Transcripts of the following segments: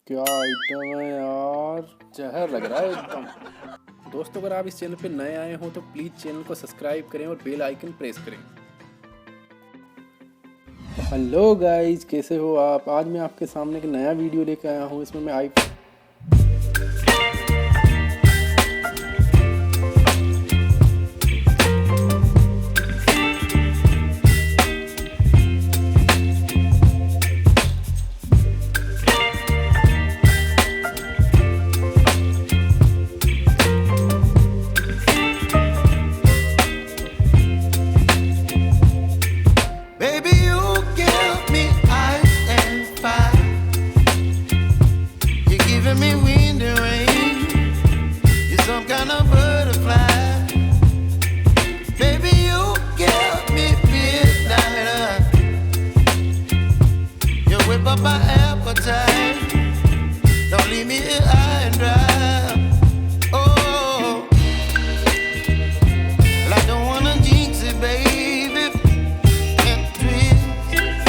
क्या आइटम है यार, जहर लग रहा है एकदम। दोस्तों अगर आप इस चैनल पे नए आए हो तो प्लीज़ चैनल को सब्सक्राइब करें और बेल आइकन प्रेस करें। हेलो गाइज, कैसे हो आप। आज मैं आपके सामने एक नया वीडियो लेकर आया हूँ। इसमें मैं me wind and rain. You're some kind of butterfly. Baby, you give me midnight. You whip up my appetite. Don't leave me here high and dry. Oh, well, I don't wanna jinx it, baby, and twist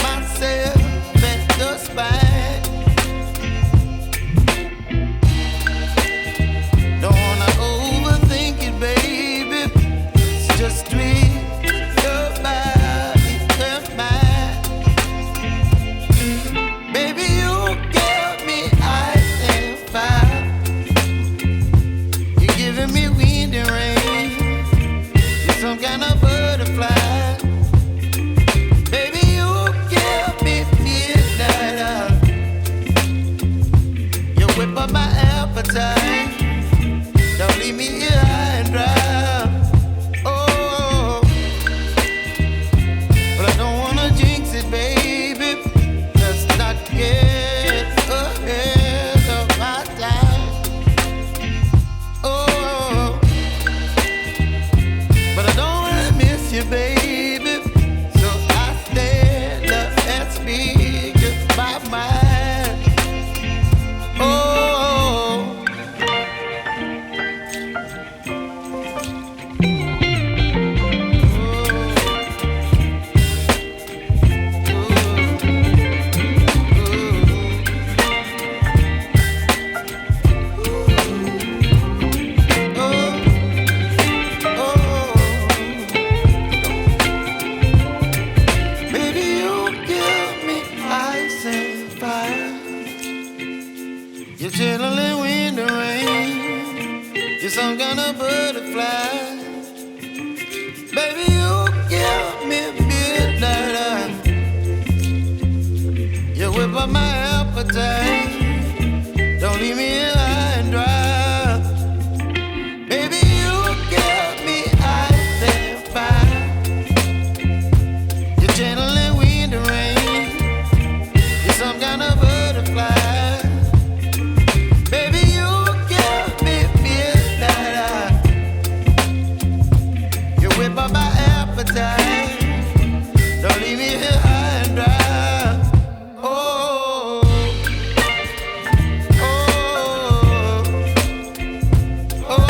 myself at the spine. Some kind of butterfly. Baby, you give me midnight. You whip up my appetite. Don't leave me here high and dry. Oh, but I don't wanna jinx it, baby. Let's not get ahead of my time. Oh, but I don't wanna miss you, baby. So I stand up and speak just my mind. Oh, you're chilling wind and rain. You're some kind of butterfly. Baby, you give me midnight. You whip up my appetite. Don't leave me here high and dry. Baby, you give me ice and fire. You're chilling wind and rain. You're some kind of butterfly. My appetite. Don't leave me here high and dry. Oh, oh, oh, oh,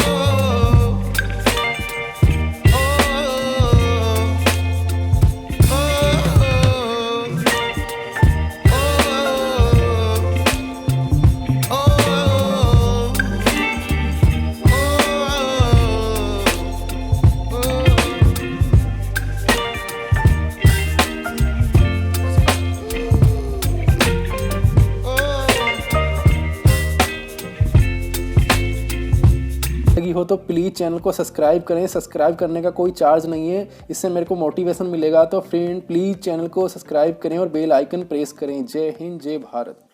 लगी हो तो please channel को subscribe करें। Subscribe करने का कोई charge नहीं है, इससे मेरे को मोटिवेशन मिलेगा। तो फ्रेंड प्लीज़ चैनल को सब्सक्राइब करें और बेल आइकन प्रेस करें। जय हिंद, जय भारत।